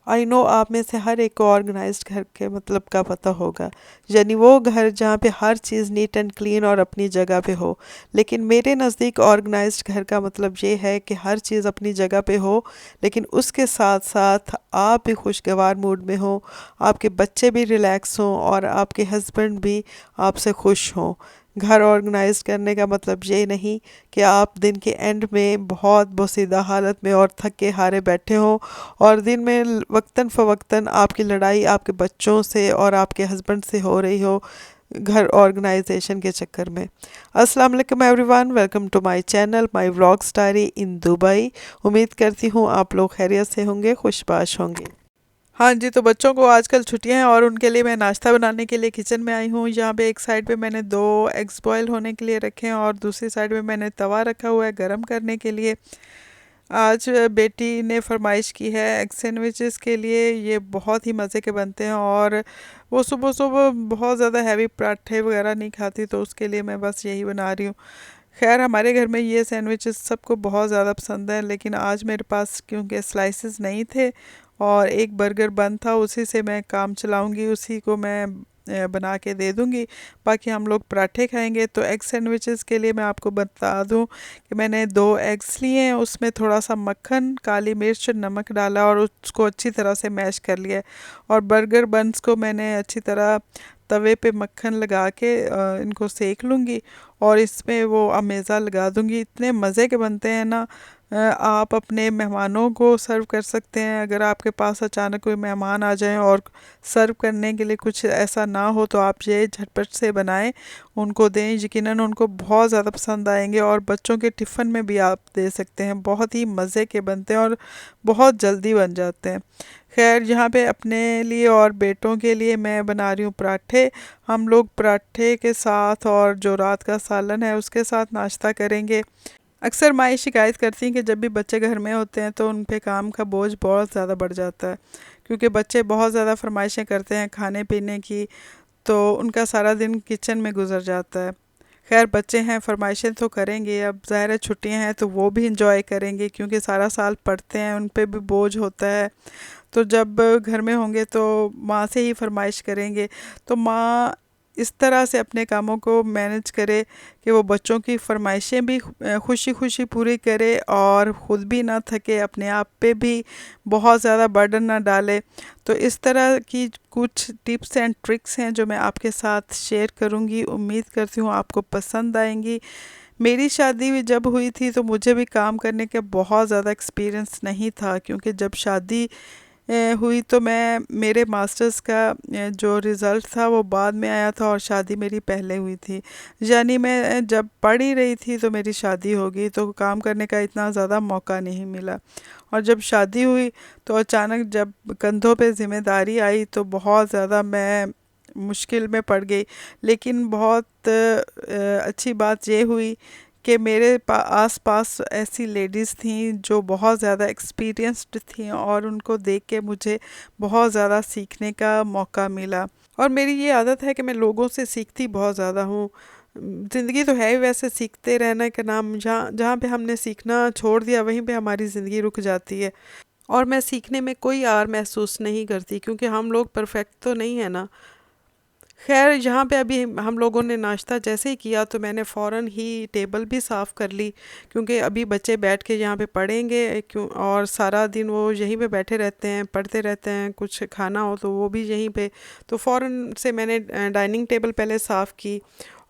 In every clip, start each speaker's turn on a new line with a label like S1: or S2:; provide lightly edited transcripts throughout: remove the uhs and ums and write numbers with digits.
S1: I know आप में से हर एक को ऑर्गेनाइज्ड घर के मतलब का पता होगा, यानी वो घर जहाँ पे हर चीज़ नीट एंड क्लीन और अपनी जगह पे हो। लेकिन मेरे नज़दीक ऑर्गेनाइज्ड घर का मतलब ये है कि हर चीज़ अपनी जगह पे हो, लेकिन उसके साथ साथ आप भी खुशगवार मूड में हो, आपके बच्चे भी रिलैक्स हों और आपके हस्बैंड भी आपसे खुश हों। घर ऑर्गेनाइज करने का मतलब ये नहीं कि आप दिन के एंड में बहुत बोसीदा हालत में और थक के हारे बैठे हों और दिन में वक्तन फ़वक्तन आपकी लड़ाई आपके बच्चों से और आपके हस्बैंड से हो रही हो घर ऑर्गेनाइजेशन के चक्कर में। अस्सलाम वालेकुम everyone, welcome to my channel my vlogs diary in Dubai. उम्मीद करती हूँ आप लोग खैरियत से होंगे, खुशबाश होंगे। हाँ जी, तो बच्चों को आजकल छुट्टियां हैं और उनके लिए मैं नाश्ता बनाने के लिए किचन में आई हूँ। यहाँ पे एक साइड पे मैंने 2 एग्स बॉयल होने के लिए रखे हैं और दूसरी साइड पे मैंने तवा रखा हुआ है गरम करने के लिए। आज बेटी ने फरमाइश की है एग सैंडविचेस के लिए। ये बहुत ही मज़े के बनते हैं और वो सुबह सुबह बहुत ज़्यादा हैवी पराठे वगैरह नहीं खाती, तो उसके लिए मैं बस यही बना रही हूँ। खैर हमारे घर में ये सैंडविचेस सबको बहुत ज़्यादा पसंद है, लेकिन आज मेरे पास क्योंकि स्लाइसेस नहीं थे और एक बर्गर बन था, उसी से मैं काम चलाऊंगी, उसी को मैं बना के दे दूंगी। बाकी हम लोग पराठे खाएंगे। तो एग सैंडविचेस के लिए मैं आपको बता दूं कि मैंने 2 एग्स लिए हैं, उसमें थोड़ा सा मक्खन, काली मिर्च, नमक डाला और उसको अच्छी तरह से मैश कर लिया। और बर्गर बन्स को मैंने अच्छी तरह तवे पे मक्खन लगा के इनको सेक लूँगी और इसमें वो अमेज़ा लगा दूँगी। इतने मज़े के बनते हैं ना। आप अपने मेहमानों को सर्व कर सकते हैं। अगर आपके पास अचानक कोई मेहमान आ जाएं और सर्व करने के लिए कुछ ऐसा ना हो, तो आप ये झटपट से बनाएं, उनको दें, यकीनन उनको बहुत ज़्यादा पसंद आएंगे। और बच्चों के टिफ़िन में भी आप दे सकते हैं। बहुत ही मज़े के बनते हैं और बहुत जल्दी बन जाते हैं। खैर यहाँ पे अपने लिए और बेटों के लिए मैं बना रही हूँ पराठे। हम लोग पराठे के साथ और जो रात का सालन है उसके साथ नाश्ता करेंगे। अक्सर माएँ शिकायत करती हैं कि जब भी बच्चे घर में होते हैं तो उन पे काम का बोझ बहुत ज़्यादा बढ़ जाता है, क्योंकि बच्चे बहुत ज़्यादा फरमाइशें करते हैं खाने पीने की, तो उनका सारा दिन किचन में गुजर जाता है। खैर बच्चे हैं, फरमाइशें तो करेंगे। अब ज़ाहिर है छुट्टियां हैं तो वो भी इंजॉय करेंगे, क्योंकि सारा साल पढ़ते हैं, उन पे भी बोझ होता है। तो जब घर में होंगे तो माँ से ही फरमाइश करेंगे। तो माँ इस तरह से अपने कामों को मैनेज करे कि वो बच्चों की फरमाइशें भी खुशी खुशी पूरी करे और ख़ुद भी ना थके, अपने आप पे भी बहुत ज़्यादा बर्डन ना डाले। तो इस तरह की कुछ टिप्स एंड ट्रिक्स हैं जो मैं आपके साथ शेयर करूंगी। उम्मीद करती हूँ आपको पसंद आएंगी। मेरी शादी भी जब हुई थी तो मुझे भी काम करने का बहुत ज़्यादा एक्सपीरियंस नहीं था, क्योंकि जब शादी हुई तो मैं मेरे मास्टर्स का जो रिज़ल्ट था वो बाद में आया था और शादी मेरी पहले हुई थी। यानी मैं जब पढ़ ही रही थी तो मेरी शादी हो गई, तो काम करने का इतना ज़्यादा मौका नहीं मिला। और जब शादी हुई तो अचानक जब कंधों पे ज़िम्मेदारी आई तो बहुत ज़्यादा मैं मुश्किल में पड़ गई। लेकिन बहुत अच्छी बात ये हुई कि मेरे आस पास ऐसी लेडीज़ थीं जो बहुत ज़्यादा एक्सपीरियंस्ड थीं और उनको देख के मुझे बहुत ज़्यादा सीखने का मौका मिला। और मेरी ये आदत है कि मैं लोगों से सीखती बहुत ज़्यादा हूँ। ज़िंदगी तो है ही वैसे सीखते रहने का नाम। जहाँ जहाँ पे हमने सीखना छोड़ दिया वहीं पे हमारी ज़िंदगी रुक जाती है। और मैं सीखने में कोई आर महसूस नहीं करती, क्योंकि हम लोग परफेक्ट तो नहीं है ना। खैर यहाँ पे अभी हम लोगों ने नाश्ता जैसे ही किया तो मैंने फ़ौरन ही टेबल भी साफ़ कर ली, क्योंकि अभी बच्चे बैठ के यहाँ पे पढ़ेंगे, क्यों और सारा दिन वो यहीं पे बैठे रहते हैं, पढ़ते रहते हैं। कुछ खाना हो तो वो भी यहीं पे। तो फ़ौरन से मैंने डाइनिंग टेबल पहले साफ़ की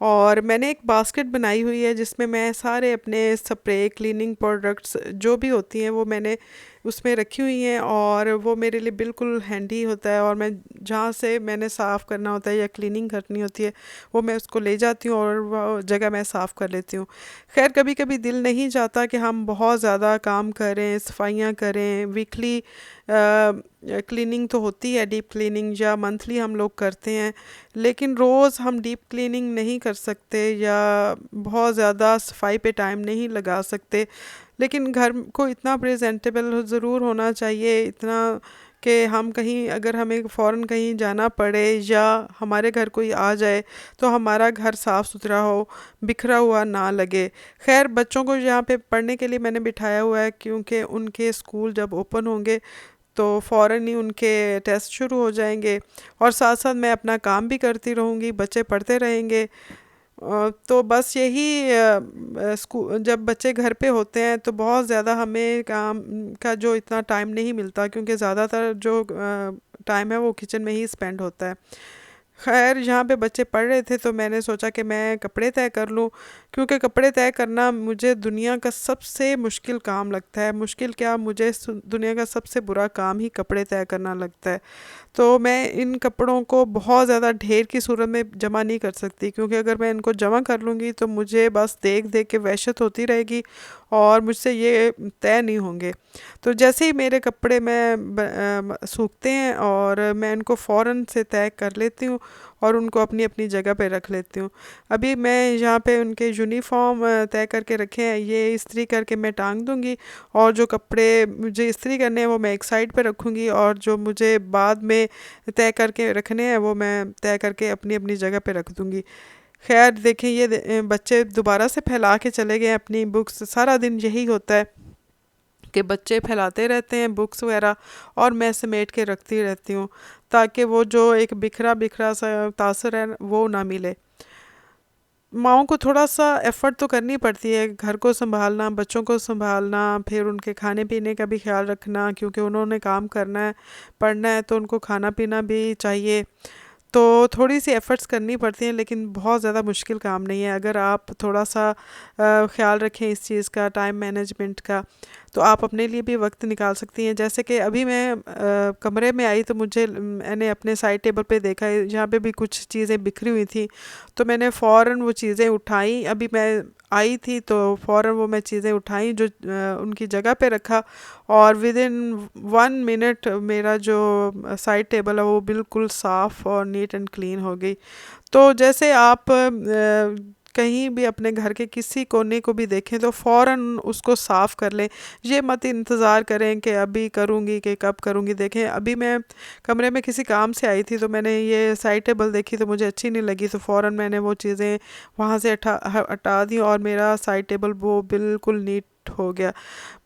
S1: और मैंने एक बास्केट बनाई हुई है जिसमें मैं सारे अपने स्प्रे क्लीनिंग प्रोडक्ट्स जो भी होती हैं वो मैंने उसमें रखी हुई हैं, और वो मेरे लिए बिल्कुल हैंडी होता है। और मैं जहाँ से मैंने साफ़ करना होता है या क्लीनिंग करनी होती है वो मैं उसको ले जाती हूँ और वो जगह मैं साफ़ कर लेती हूँ। खैर कभी कभी दिल नहीं चाहता कि हम बहुत ज़्यादा काम करें, सफाइयाँ करें। वीकली क्लीनिंग तो होती है, डीप क्लीनिंग, या मंथली हम लोग करते हैं, लेकिन रोज़ हम डीप क्लीनिंग नहीं कर सकते या बहुत ज़्यादा सफाई पे टाइम नहीं लगा सकते। लेकिन घर को इतना प्रेजेंटेबल ज़रूर होना चाहिए, इतना कि हम कहीं अगर हमें फ़ौरन कहीं जाना पड़े या हमारे घर कोई आ जाए तो हमारा घर साफ़ सुथरा हो, बिखरा हुआ ना लगे। खैर बच्चों को यहाँ पे पढ़ने के लिए मैंने बिठाया हुआ है, क्योंकि उनके स्कूल जब ओपन होंगे तो फ़ौरन ही उनके टेस्ट शुरू हो जाएंगे, और साथ साथ मैं अपना काम भी करती रहूँगी, बच्चे पढ़ते रहेंगे। तो बस यही जब बच्चे घर पे होते हैं तो बहुत ज़्यादा हमें काम का जो इतना टाइम नहीं मिलता, क्योंकि ज़्यादातर जो टाइम है वो किचन में ही स्पेंड होता है। खैर, यहाँ पे बच्चे पढ़ रहे थे तो मैंने सोचा कि मैं कपड़े तय कर लूँ, क्योंकि कपड़े तय करना मुझे दुनिया का सबसे मुश्किल काम लगता है। मुश्किल क्या, मुझे दुनिया का सबसे बुरा काम ही कपड़े तय करना लगता है। तो मैं इन कपड़ों को बहुत ज़्यादा ढेर की सूरत में जमा नहीं कर सकती, क्योंकि अगर मैं इनको जमा कर लूँगी तो मुझे बस देख देख के वहशत होती रहेगी और मुझसे ये तय नहीं होंगे। तो जैसे ही मेरे कपड़े सूखते हैं और मैं इनको फ़ौरन से तय कर लेती हूँ और उनको अपनी अपनी जगह पे रख लेती हूँ। अभी मैं यहाँ पे उनके यूनिफ़ॉर्म तय करके रखे हैं, ये इस्त्री करके मैं टांग दूँगी, और जो कपड़े मुझे इस्त्री करने हैं वो मैं एक साइड पे रखूँगी, और जो मुझे बाद में तय करके रखने हैं वो मैं तय करके अपनी अपनी जगह पे रख दूँगी। खैर देखें, बच्चे दोबारा से फैला के चले गए अपनी बुक्स। सारा दिन यही होता है कि बच्चे फैलाते रहते हैं बुक्स वगैरह, और मैं समेट के रखती रहती हूँ, ताकि वो जो एक बिखरा बिखरा सा तासर है वो ना मिले। माँओं को थोड़ा सा एफ़र्ट तो करनी पड़ती है, घर को सँभालना, बच्चों को सँभालना, फिर उनके खाने पीने का भी ख़्याल रखना, क्योंकि उन्होंने काम करना है, पढ़ना है, तो उनको खाना पीना भी चाहिए। तो थोड़ी-सी एफ़र्ट्स करनी पड़ती हैं, लेकिन बहुत ज़्यादा मुश्किल काम नहीं है। अगर आप थोड़ा-सा ख़्याल रखें इस चीज़ का, टाइम मैनेजमेंट का, तो आप अपने लिए भी वक़्त निकाल सकती हैं। जैसे कि अभी मैं कमरे में आई तो मैंने अपने साइड टेबल पे देखा है, जहाँ पे भी कुछ चीज़ें बिखरी हुई थी, तो मैंने फ़ौरन वो चीज़ें उठाई। अभी मैं आई थी तो फ़ौरन वो मैं चीज़ें उठाई, जो उनकी जगह पे रखा, और विदिन 1 मिनट मेरा जो साइड टेबल है वो बिल्कुल साफ़ और नीट एंड क्लीन हो गई। तो जैसे आप कहीं भी अपने घर के किसी कोने को भी देखें तो फ़ौरन उसको साफ़ कर लें। ये मत इंतज़ार करें कि अभी करूँगी कि कब करूँगी। देखें, अभी मैं कमरे में किसी काम से आई थी तो मैंने ये साइड टेबल देखी तो मुझे अच्छी नहीं लगी, तो फ़ौरन मैंने वो चीज़ें वहाँ से हटा दी, और मेरा साइड टेबल वो बिल्कुल नीट हो गया।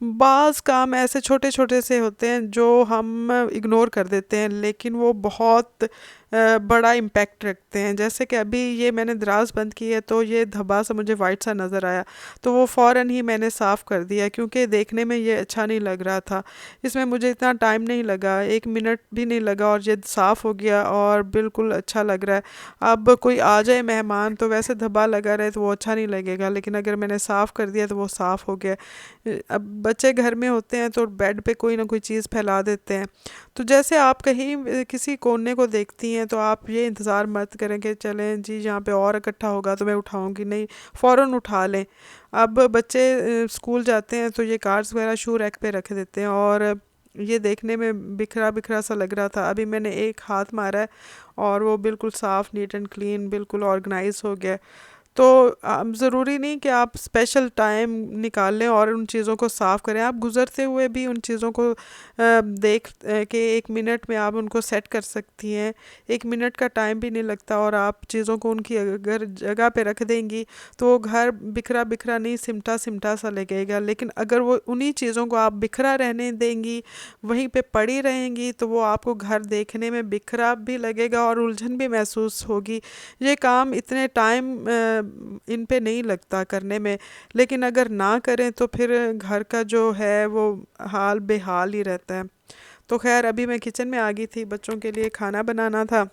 S1: बाज़ काम ऐसे छोटे-छोटे से होते हैं जो हम इग्नोर कर देते हैं, लेकिन वो बहुत बड़ा इम्पैक्ट रखते हैं। जैसे कि अभी ये मैंने दराज़ बंद की है तो ये धब्बा सा मुझे वाइट सा नज़र आया, तो वो फ़ौरन ही मैंने साफ़ कर दिया, क्योंकि देखने में ये अच्छा नहीं लग रहा था। इसमें मुझे इतना टाइम नहीं लगा, 1 मिनट भी नहीं लगा, और ये साफ़ हो गया और बिल्कुल अच्छा लग रहा है। अब कोई आ जाए मेहमान तो वैसे धब्बा लगा रहे तो वो अच्छा नहीं लगेगा, लेकिन अगर मैंने साफ़ कर दिया तो वो साफ़ हो गया। अब बच्चे घर में होते हैं तो बेड पे कोई ना कोई चीज़ फैला देते हैं। तो जैसे आप कहीं किसी कोने को देखती हैं तो आप ये इंतज़ार मत करें कि चलें जी यहाँ पे और इकट्ठा होगा तो मैं उठाऊंगी, नहीं, फ़ौरन उठा लें। अब बच्चे स्कूल जाते हैं तो ये कार्ड्स वगैरह शू रैक पे रख देते हैं, और ये देखने में बिखरा बिखरा सा लग रहा था। अभी मैंने एक हाथ मारा है और वो बिल्कुल साफ़, नीट एंड क्लीन, बिल्कुल ऑर्गेनाइज हो गया। तो ज़रूरी नहीं कि आप स्पेशल टाइम निकाल लें और उन चीज़ों को साफ़ करें। आप गुज़रते हुए भी उन चीज़ों को के 1 मिनट में आप उनको सेट कर सकती हैं। 1 मिनट का टाइम भी नहीं लगता, और आप चीज़ों को उनकी अगर जगह पे रख देंगी तो वो घर बिखरा-बिखरा नहीं, सिमटा-सिमटा सा लगेगा। लेकिन अगर वो उन्हीं चीज़ों को आप बिखरा रहने देंगी, वहीं पे पड़ी रहेंगी, तो वो आपको घर देखने में बिखरा भी लगेगा और उलझन भी महसूस होगी। ये काम इतने टाइम इन पे नहीं लगता करने में, लेकिन अगर ना करें तो फिर घर का जो है वो हाल बेहाल ही रहता है। तो खैर, अभी मैं किचन में आ गई थी, बच्चों के लिए खाना बनाना था।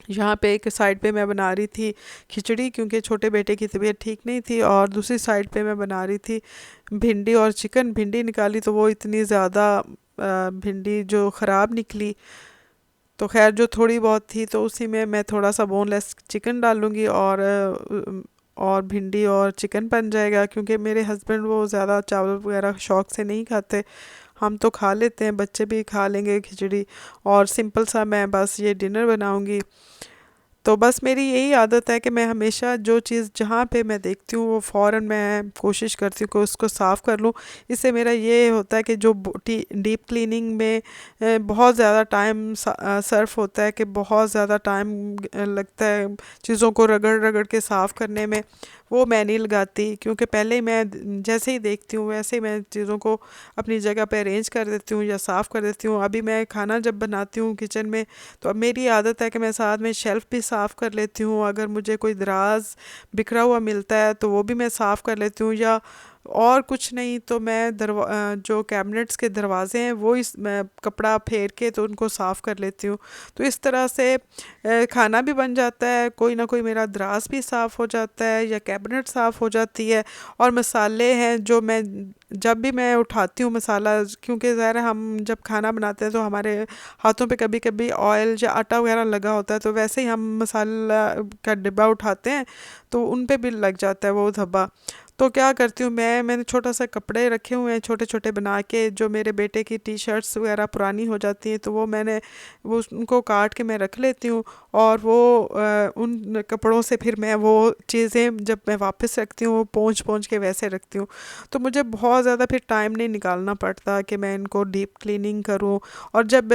S1: यहाँ पे एक साइड पे मैं बना रही थी खिचड़ी, क्योंकि छोटे बेटे की तबीयत ठीक नहीं थी, और दूसरी साइड पे मैं बना रही थी भिंडी और चिकन। भिंडी निकाली तो वो इतनी ज़्यादा भिंडी जो ख़राब निकली, तो खैर जो थोड़ी बहुत थी तो उसी में मैं थोड़ा सा बोनलेस चिकन डालूँगी, और भिंडी और चिकन बन जाएगा। क्योंकि मेरे हस्बैंड वो ज़्यादा चावल वगैरह शौक़ से नहीं खाते, हम तो खा लेते हैं, बच्चे भी खा लेंगे खिचड़ी, और सिंपल सा मैं बस ये डिनर बनाऊँगी। तो बस मेरी यही आदत है कि मैं हमेशा जो चीज़ जहाँ पे मैं देखती हूँ वो फ़ौरन मैं कोशिश करती हूँ कि उसको साफ़ कर लूँ। इससे मेरा ये होता है कि जो डीप क्लीनिंग में बहुत ज़्यादा टाइम सर्फ होता है, कि बहुत ज़्यादा टाइम लगता है चीज़ों को रगड़ रगड़ के साफ़ करने में, वो मैं नहीं लगाती, क्योंकि पहले ही मैं जैसे ही देखती हूँ वैसे ही मैं चीज़ों को अपनी जगह पे अरेंज कर देती हूँ या साफ़ कर देती हूँ। अभी मैं खाना जब बनाती हूँ किचन में, तो अब मेरी आदत है कि मैं साथ में शेल्फ़ भी साफ़ कर लेती हूँ। अगर मुझे कोई दराज बिखरा हुआ मिलता है तो वो भी मैं साफ़ कर लेती हूँ, या और कुछ नहीं तो मैं जो कैबिनेट्स के दरवाजे हैं वो इस मैं कपड़ा फेर के तो उनको साफ़ कर लेती हूँ। तो इस तरह से खाना भी बन जाता है, कोई ना कोई मेरा दराज भी साफ़ हो जाता है या कैबिनेट साफ़ हो जाती है। और मसाले हैं जो मैं जब भी मैं उठाती हूँ मसाला, क्योंकि ज़ाहिर है हम जब खाना बनाते हैं तो हमारे हाथों पे कभी कभी ऑयल या आटा वगैरह लगा होता है, तो वैसे ही हम मसाला का डिब्बा उठाते हैं तो उन पे भी लग जाता है वो धब्बा। तो क्या करती हूँ मैंने छोटा सा कपड़े रखे हुए हैं छोटे छोटे बना के, जो मेरे बेटे की टी शर्ट्स वगैरह पुरानी हो जाती हैं तो वो मैंने वो उनको काट के मैं रख लेती हूँ। और वो उन कपड़ों से फिर मैं वो चीज़ें जब मैं वापस रखती हूँ वो पोंछ पोंछ के वैसे रखती हूँ। तो मुझे बहुत ज़्यादा फिर टाइम नहीं निकालना पड़ता कि मैं इनको डीप क्लीनिंग करूँ। और जब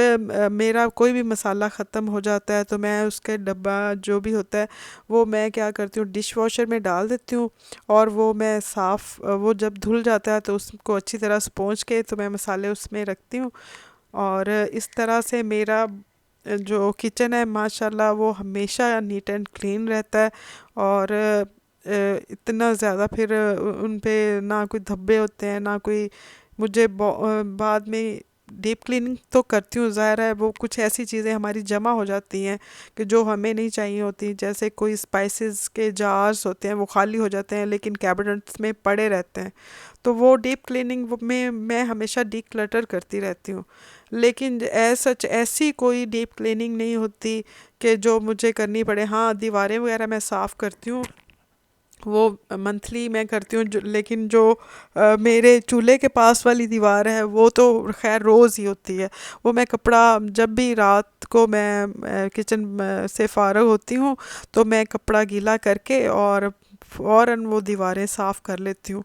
S1: मेरा कोई भी मसाला ख़त्म हो जाता है तो मैं उसके डब्बा जो भी होता है वो मैं क्या करती हूँ डिश वॉशर में डाल देती हूँ। और वो मैं साफ़ वो जब धुल जाता है तो उसको अच्छी तरह से पोंछ के तो मैं मसाले उसमें रखती हूँ। और इस तरह से मेरा जो किचन है माशाल्लाह वो हमेशा नीट एंड क्लीन रहता है। और इतना ज़्यादा फिर उन पे ना कोई धब्बे होते हैं ना कोई मुझे बाद में डीप क्लीनिंग तो करती हूँ, ज़ाहिर है वो कुछ ऐसी चीज़ें हमारी जमा हो जाती हैं कि जो हमें नहीं चाहिए होती, जैसे कोई स्पाइसेस के जार्स होते हैं वो खाली हो जाते हैं लेकिन कैबिनेट्स में पड़े रहते हैं। तो वो डीप क्लीनिंग में मैं हमेशा डी क्लटर करती रहती हूँ। लेकिन सच ऐसी कोई डीप क्लीनिंग नहीं होती कि जो मुझे करनी पड़े। हाँ, दीवारें वगैरह मैं साफ़ करती हूँ, वो मंथली मैं करती हूँ, लेकिन जो मेरे चूल्हे के पास वाली दीवार है वो तो खैर रोज़ ही होती है। वो मैं कपड़ा जब भी रात को मैं किचन से फ़ारग होती हूँ तो मैं कपड़ा गीला करके और फ़ौरन वो दीवारें साफ़ कर लेती हूँ।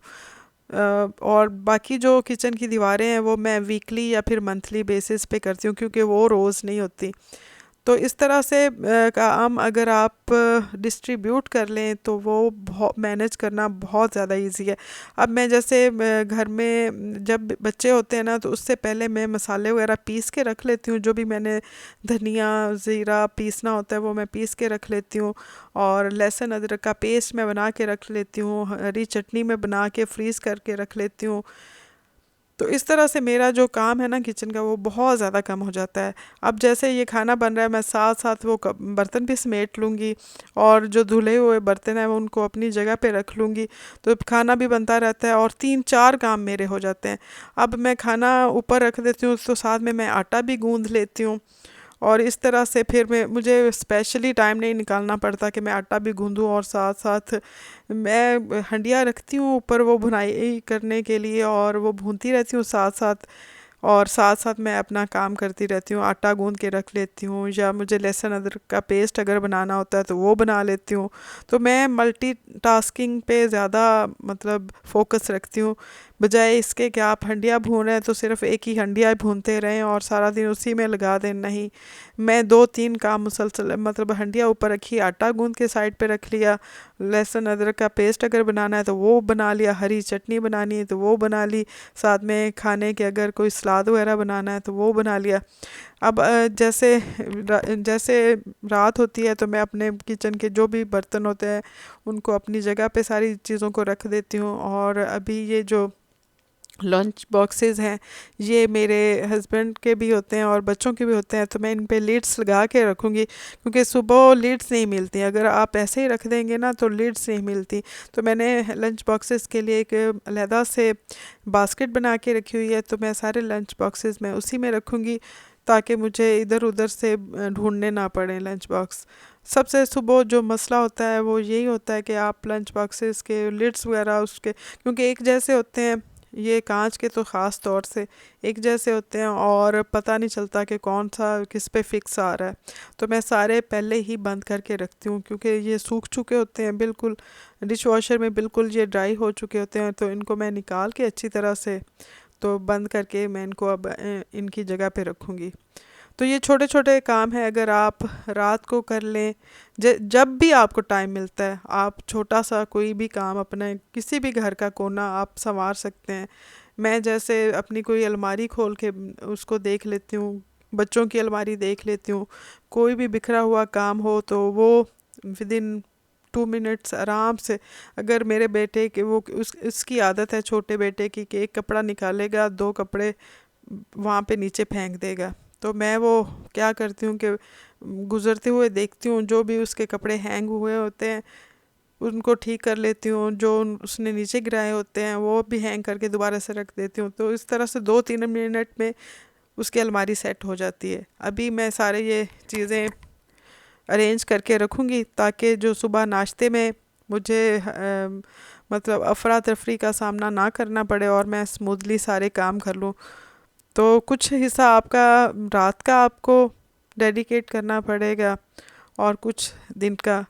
S1: और बाकी जो किचन की दीवारें हैं वो मैं वीकली या फिर मंथली बेसिस पे करती हूँ, क्योंकि वो रोज़ नहीं होती। तो इस तरह से काम अगर आप डिस्ट्रीब्यूट कर लें तो वो बहुत मैनेज करना बहुत ज़्यादा इजी है। अब मैं जैसे घर में जब बच्चे होते हैं ना तो उससे पहले मैं मसाले वगैरह पीस के रख लेती हूँ, जो भी मैंने धनिया ज़ीरा पीसना होता है वो मैं पीस के रख लेती हूँ। और लहसुन अदरक का पेस्ट मैं बना के रख लेती हूँ, हरी चटनी में बना के फ्रीज़ करके रख लेती हूँ। तो इस तरह से मेरा जो काम है ना किचन का वो बहुत ज़्यादा कम हो जाता है। अब जैसे ये खाना बन रहा है मैं साथ साथ वो बर्तन भी समेट लूँगी, और जो धुले हुए बर्तन हैं वो उनको अपनी जगह पे रख लूँगी। तो खाना भी बनता रहता है और तीन चार काम मेरे हो जाते हैं। अब मैं खाना ऊपर रख देती हूँ तो साथ में मैं आटा भी गूँध लेती हूँ। और इस तरह से फिर मैं मुझे स्पेशली टाइम नहीं निकालना पड़ता कि मैं आटा भी गूँधूँ, और साथ साथ मैं हंडिया रखती हूँ ऊपर वो भुनाई करने के लिए और वो भूनती रहती हूँ साथ साथ। और साथ साथ मैं अपना काम करती रहती हूँ, आटा गूंद के रख लेती हूँ, या मुझे लहसुन अदरक का पेस्ट अगर बनाना होता है तो वो बना लेती हूँ। तो मैं मल्टीटास्किंग पे ज़्यादा मतलब फोकस रखती हूँ, बजाय इसके कि आप हंडिया भून रहे हैं तो सिर्फ एक ही हंडिया भूनते रहें और सारा दिन उसी में लगा दें। नहीं, मैं दो तीन काम मुसलसल मतलब हंडिया ऊपर रखी, आटा गूंद के साइड पे रख लिया, लहसुन अदरक का पेस्ट अगर बनाना है तो वो बना लिया, हरी चटनी बनानी है तो वो बना ली, साथ में खाने के अगर कोई सलाद वगैरह बनाना है तो वो बना लिया। अब जैसे रात होती है तो मैं अपने किचन के जो भी बर्तन होते हैं उनको अपनी जगह पे सारी चीज़ों को रख देती हूँ। और अभी ये जो लंच बॉक्सेस हैं ये मेरे हस्बैंड के भी होते हैं और बच्चों के भी होते हैं, तो मैं इन पे लिड्स लगा के रखूँगी, क्योंकि सुबह लिड्स नहीं मिलती, अगर आप ऐसे ही रख देंगे ना तो लिड्स नहीं मिलती। तो मैंने लंच बॉक्सेस के लिए एक अलहदा से बास्केट बना के रखी हुई है, तो मैं सारे लंच बॉक्सेस में उसी में रखूँगी, ताकि मुझे इधर उधर से ढूंढने ना पड़े लंच बॉक्स। सबसे सुबह जो मसला होता है वो यही होता है कि आप लंच बॉक्सेस के लिड्स वगैरह उसके, क्योंकि एक जैसे होते हैं, ये कांच के तो ख़ास तौर से एक जैसे होते हैं और पता नहीं चलता कि कौन सा किस पे फिक्स आ रहा है। तो मैं सारे पहले ही बंद करके रखती हूँ, क्योंकि ये सूख चुके होते हैं बिल्कुल, डिश वॉशर में बिल्कुल ये ड्राई हो चुके होते हैं, तो इनको मैं निकाल के अच्छी तरह से तो बंद करके मैं इनको अब इनकी जगह पे रखूँगी। तो ये छोटे छोटे काम हैं, अगर आप रात को कर लें, जब भी आपको टाइम मिलता है, आप छोटा सा कोई भी काम अपने किसी भी घर का कोना आप संवार सकते हैं। मैं जैसे अपनी कोई अलमारी खोल के उसको देख लेती हूँ, बच्चों की अलमारी देख लेती हूँ, कोई भी बिखरा हुआ काम हो तो वो विद इन 2 मिनट्स आराम से, अगर मेरे बेटे के वो उसकी आदत है छोटे बेटे की कि एक कपड़ा निकालेगा, दो कपड़े वहाँ पे नीचे फेंक देगा, तो मैं वो क्या करती हूँ कि गुज़रते हुए देखती हूँ, जो भी उसके कपड़े हैंग हुए होते हैं उनको ठीक कर लेती हूँ, जो उसने नीचे गिराए होते हैं वो भी हैंग करके दोबारा से रख देती हूँ। तो इस तरह से 2-3 मिनट में उसकी अलमारी सेट हो जाती है। अभी मैं सारे ये चीज़ें अरेंज करके रखूँगी ताकि जो सुबह नाश्ते में मुझे मतलब अफरा तफरी का सामना ना करना पड़े और मैं स्मूथली सारे काम कर लूँ। तो कुछ हिस्सा आपका रात का आपको डेडिकेट करना पड़ेगा और कुछ दिन का,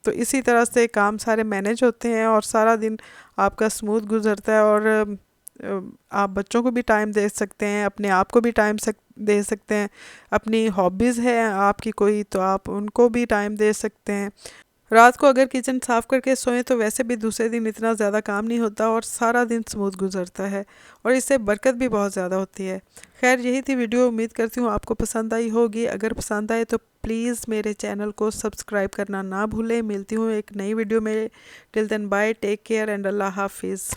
S1: तो इसी तरह से काम सारे मैनेज होते हैं और सारा दिन आपका स्मूथ गुजरता है। और आप बच्चों को भी टाइम दे सकते हैं, अपने आप को भी टाइम दे सकते हैं, अपनी हॉबीज़ है आपकी कोई तो आप उनको भी टाइम दे सकते हैं। रात को अगर किचन साफ़ करके सोएं तो वैसे भी दूसरे दिन इतना ज़्यादा काम नहीं होता और सारा दिन स्मूथ गुजरता है और इससे बरकत भी बहुत ज़्यादा होती है। खैर यही थी वीडियो, उम्मीद करती हूँ आपको पसंद आई होगी। अगर पसंद आए तो प्लीज़ मेरे चैनल को सब्सक्राइब करना ना भूलें। मिलती हूँ एक नई वीडियो में। Till then bye, take care and अल्लाह हाफिज़।